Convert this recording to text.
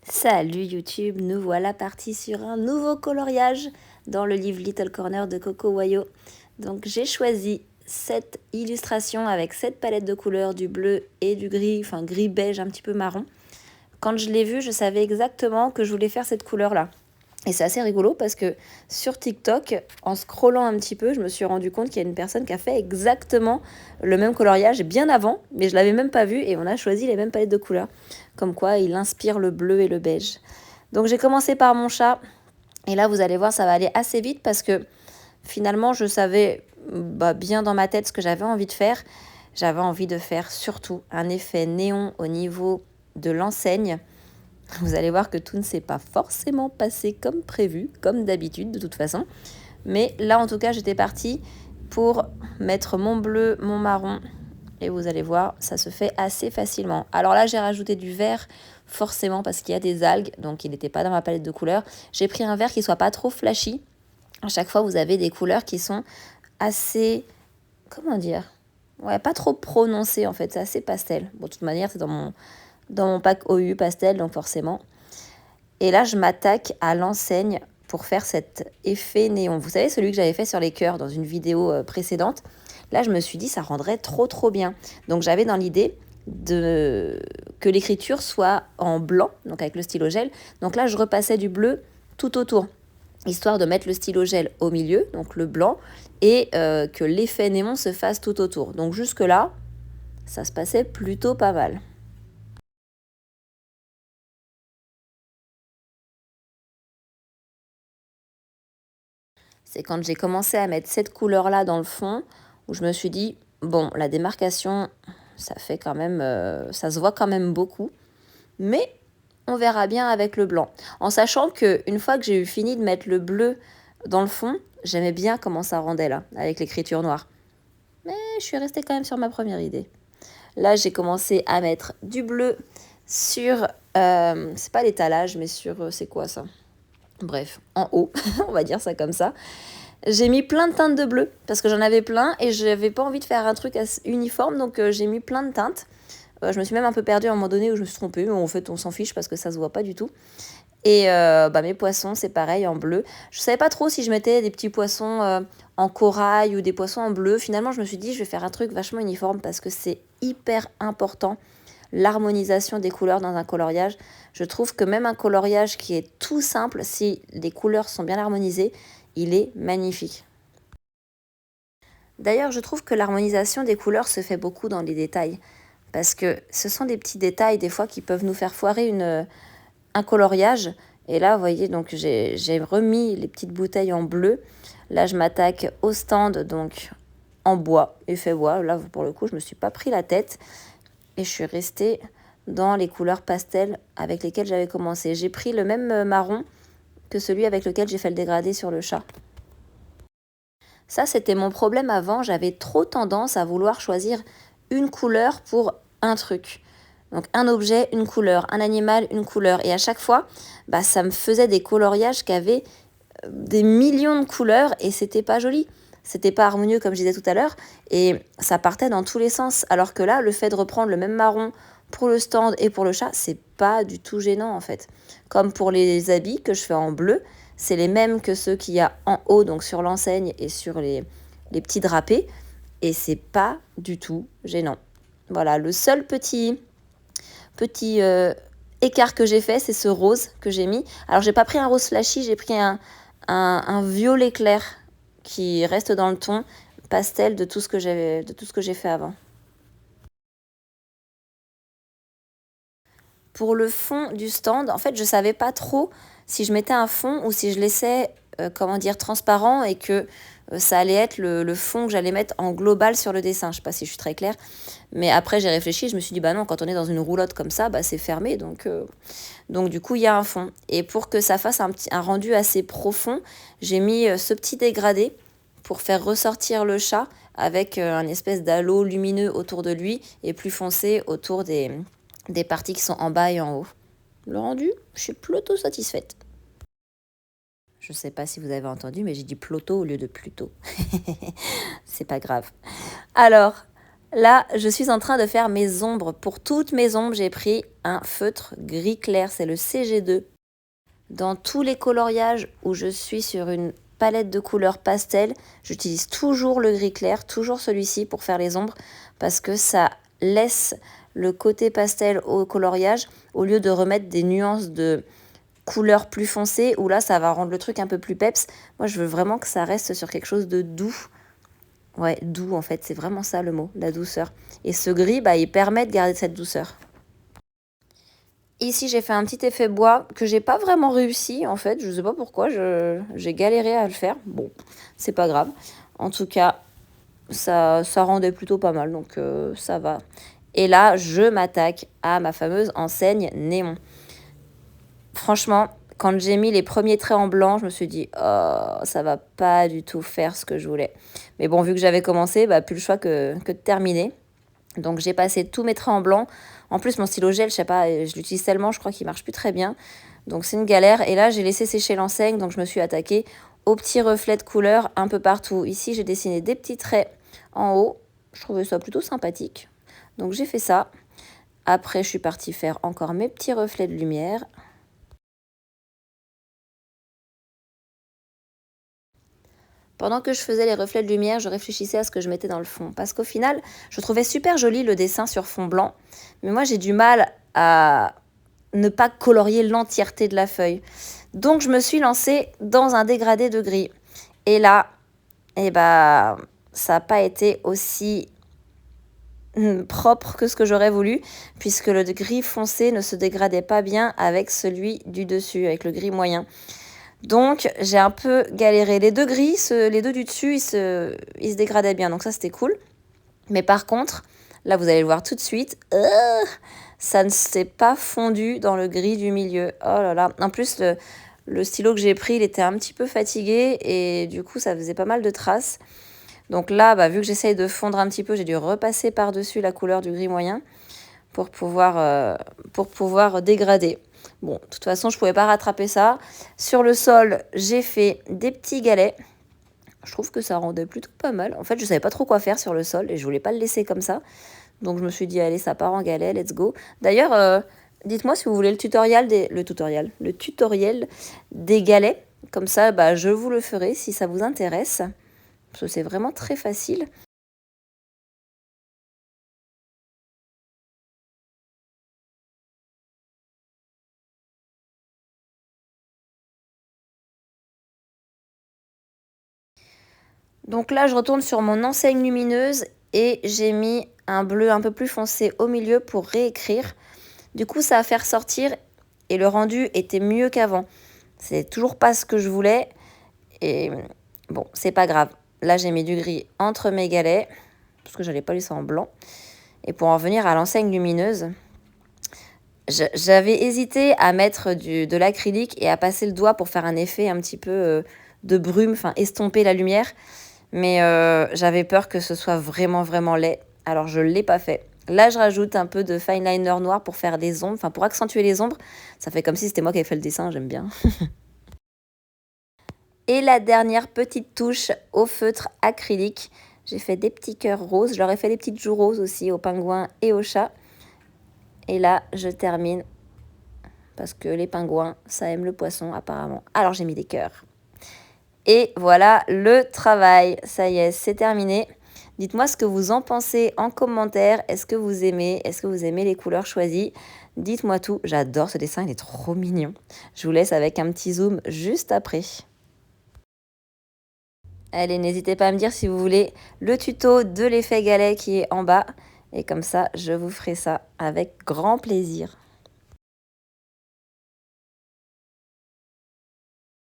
Salut YouTube, nous voilà partis sur un nouveau coloriage dans le livre Little Corner de Coco Wayo. Donc j'ai choisi cette illustration avec cette palette de couleurs, du bleu et du gris, enfin gris beige un petit peu marron. Quand je l'ai vu, je savais exactement que je voulais faire cette couleur-là. Et c'est assez rigolo parce que sur TikTok, en scrollant un petit peu, je me suis rendu compte qu'il y a une personne qui a fait exactement le même coloriage bien avant, mais je ne l'avais même pas vu et on a choisi les mêmes palettes de couleurs. Comme quoi, il inspire le bleu et le beige. Donc j'ai commencé par mon chat et là, vous allez voir, ça va aller assez vite parce que finalement, je savais bien dans ma tête ce que j'avais envie de faire. J'avais envie de faire surtout un effet néon au niveau de l'enseigne. Vous allez voir que tout ne s'est pas forcément passé comme prévu, comme d'habitude de toute façon. Mais là, en tout cas, j'étais partie pour mettre mon bleu, mon marron. Et vous allez voir, ça se fait assez facilement. Alors là, j'ai rajouté du vert, forcément, parce qu'il y a des algues. Donc, il n'était pas dans ma palette de couleurs. J'ai pris un vert qui ne soit pas trop flashy. À chaque fois, vous avez des couleurs qui sont assez... Comment dire ? Ouais, pas trop prononcées, en fait. C'est assez pastel. Bon, de toute manière, c'est dans mon pack OU pastel, donc forcément. Et là, je m'attaque à l'enseigne pour faire cet effet néon. Vous savez, celui que j'avais fait sur les cœurs dans une vidéo précédente. Là, je me suis dit, ça rendrait trop bien. Donc, j'avais dans l'idée que l'écriture soit en blanc, donc avec le stylo gel. Donc là, je repassais du bleu tout autour, histoire de mettre le stylo gel au milieu, donc le blanc, et que l'effet néon se fasse tout autour. Donc jusque-là, ça se passait plutôt pas mal. C'est quand j'ai commencé à mettre cette couleur-là dans le fond, où je me suis dit, bon, la démarcation, ça fait quand même, ça se voit quand même beaucoup, mais on verra bien avec le blanc. En sachant qu'une fois que j'ai eu fini de mettre le bleu dans le fond, j'aimais bien comment ça rendait là, avec l'écriture noire. Mais je suis restée quand même sur ma première idée. Là, j'ai commencé à mettre du bleu sur, c'est pas l'étalage, mais sur, c'est quoi ça ? Bref, en haut, on va dire ça comme ça. J'ai mis plein de teintes de bleu parce que j'en avais plein et je n'avais pas envie de faire un truc uniforme, donc j'ai mis plein de teintes. Je me suis même un peu perdue à un moment donné où je me suis trompée, mais en fait on s'en fiche parce que ça se voit pas du tout. Et mes poissons, c'est pareil, en bleu. Je savais pas trop si je mettais des petits poissons en corail ou des poissons en bleu. Finalement, je me suis dit, je vais faire un truc vachement uniforme parce que c'est hyper important, l'harmonisation des couleurs dans un coloriage. Je trouve que même un coloriage qui est tout simple, si les couleurs sont bien harmonisées, il est magnifique. D'ailleurs, je trouve que l'harmonisation des couleurs se fait beaucoup dans les détails. Parce que ce sont des petits détails, des fois, qui peuvent nous faire foirer un coloriage. Et là, vous voyez, donc j'ai remis les petites bouteilles en bleu. Là, je m'attaque au stand, donc en bois, effet bois. Là, pour le coup, je ne me suis pas pris la tête. Et je suis restée dans les couleurs pastel avec lesquelles j'avais commencé. J'ai pris le même marron que celui avec lequel j'ai fait le dégradé sur le chat. Ça, c'était mon problème avant. J'avais trop tendance à vouloir choisir une couleur pour un truc. Donc un objet, une couleur, un animal, une couleur. Et à chaque fois, ça me faisait des coloriages qui avaient des millions de couleurs et c'était pas joli. C'était pas harmonieux comme je disais tout à l'heure et ça partait dans tous les sens. Alors que là, le fait de reprendre le même marron pour le stand et pour le chat, c'est pas du tout gênant en fait. Comme pour les habits que je fais en bleu, c'est les mêmes que ceux qu'il y a en haut, donc sur l'enseigne et sur les petits drapés. Et c'est pas du tout gênant. Voilà, le seul petit écart que j'ai fait, c'est ce rose que j'ai mis. Alors, j'ai pas pris un rose flashy, j'ai pris un violet clair qui reste dans le ton pastel de tout ce que j'ai fait avant. Pour le fond du stand, en fait, je savais pas trop si je mettais un fond ou si je laissais, transparent et que ça allait être le fond que j'allais mettre en global sur le dessin. Je sais pas si je suis très claire. Mais après, j'ai réfléchi, je me suis dit, non, quand on est dans une roulotte comme ça, c'est fermé. Donc, du coup, il y a un fond. Et pour que ça fasse un rendu assez profond, j'ai mis ce petit dégradé pour faire ressortir le chat avec un espèce d'halo lumineux autour de lui et plus foncé autour des parties qui sont en bas et en haut. Le rendu, je suis plutôt satisfaite. Je ne sais pas si vous avez entendu, mais j'ai dit Ploto au lieu de Pluto. C'est pas grave. Alors, là, je suis en train de faire mes ombres. Pour toutes mes ombres, j'ai pris un feutre gris clair, c'est le CG2. Dans tous les coloriages où je suis sur une palette de couleurs pastel, j'utilise toujours le gris clair, toujours celui-ci pour faire les ombres, parce que ça laisse le côté pastel au coloriage, au lieu de remettre des nuances de couleurs plus foncées, où là ça va rendre le truc un peu plus peps. Moi je veux vraiment que ça reste sur quelque chose de doux. Ouais, doux en fait, c'est vraiment ça le mot, la douceur. Et ce gris, il permet de garder cette douceur. Ici, j'ai fait un petit effet bois que j'ai pas vraiment réussi, en fait. Je sais pas pourquoi, j'ai galéré à le faire. Bon, c'est pas grave. En tout cas, ça rendait plutôt pas mal, donc ça va. Et là, je m'attaque à ma fameuse enseigne Néon. Franchement, quand j'ai mis les premiers traits en blanc, je me suis dit, oh, ça va pas du tout faire ce que je voulais. Mais bon, vu que j'avais commencé, plus le choix que de terminer. Donc j'ai passé tous mes traits en blanc. En plus, mon stylo gel, je sais pas, je l'utilise tellement, je crois qu'il marche plus très bien. Donc c'est une galère. Et là, j'ai laissé sécher l'enseigne, donc je me suis attaquée aux petits reflets de couleur un peu partout. Ici, j'ai dessiné des petits traits en haut. Je trouvais ça plutôt sympathique. Donc j'ai fait ça. Après, je suis partie faire encore mes petits reflets de lumière. Pendant que je faisais les reflets de lumière, je réfléchissais à ce que je mettais dans le fond. Parce qu'au final, je trouvais super joli le dessin sur fond blanc. Mais moi, j'ai du mal à ne pas colorier l'entièreté de la feuille. Donc, je me suis lancée dans un dégradé de gris. Et là, ça n'a pas été aussi propre que ce que j'aurais voulu, puisque le gris foncé ne se dégradait pas bien avec celui du dessus, avec le gris moyen. Donc, j'ai un peu galéré. Les deux gris, les deux du dessus, ils se dégradaient bien. Donc ça, c'était cool. Mais par contre, là, vous allez le voir tout de suite, ça ne s'est pas fondu dans le gris du milieu. Oh là là. En plus, le stylo que j'ai pris, il était un petit peu fatigué et du coup, ça faisait pas mal de traces. Donc là, vu que j'essaye de fondre un petit peu, j'ai dû repasser par-dessus la couleur du gris moyen pour pouvoir dégrader. Bon, de toute façon, je ne pouvais pas rattraper ça. Sur le sol, j'ai fait des petits galets. Je trouve que ça rendait plutôt pas mal. En fait, je ne savais pas trop quoi faire sur le sol et je ne voulais pas le laisser comme ça. Donc, je me suis dit, allez, ça part en galets, let's go. D'ailleurs, dites-moi si vous voulez le tutoriel des galets. Comme ça, je vous le ferai si ça vous intéresse. Parce que c'est vraiment très facile. Donc là, je retourne sur mon enseigne lumineuse et j'ai mis un bleu un peu plus foncé au milieu pour réécrire. Du coup, ça a fait ressortir et le rendu était mieux qu'avant. C'est toujours pas ce que je voulais et bon, c'est pas grave. Là, j'ai mis du gris entre mes galets parce que j'allais pas laisser en blanc. Et pour en revenir à l'enseigne lumineuse, j'avais hésité à mettre de l'acrylique et à passer le doigt pour faire un effet un petit peu de brume, enfin estomper la lumière. Mais j'avais peur que ce soit vraiment, vraiment laid. Alors, je ne l'ai pas fait. Là, je rajoute un peu de fine liner noir pour faire des ombres, enfin pour accentuer les ombres. Ça fait comme si c'était moi qui avais fait le dessin, j'aime bien. Et la dernière petite touche au feutre acrylique. J'ai fait des petits cœurs roses. Je leur ai fait des petites joues roses aussi aux pingouins et aux chats. Et là, je termine. Parce que les pingouins, ça aime le poisson apparemment. Alors, j'ai mis des cœurs. Et voilà le travail. Ça y est, c'est terminé. Dites-moi ce que vous en pensez en commentaire. Est-ce que vous aimez les couleurs choisies? Dites-moi tout. J'adore ce dessin, il est trop mignon. Je vous laisse avec un petit zoom juste après. Allez, n'hésitez pas à me dire si vous voulez le tuto de l'effet galet qui est en bas. Et comme ça, je vous ferai ça avec grand plaisir.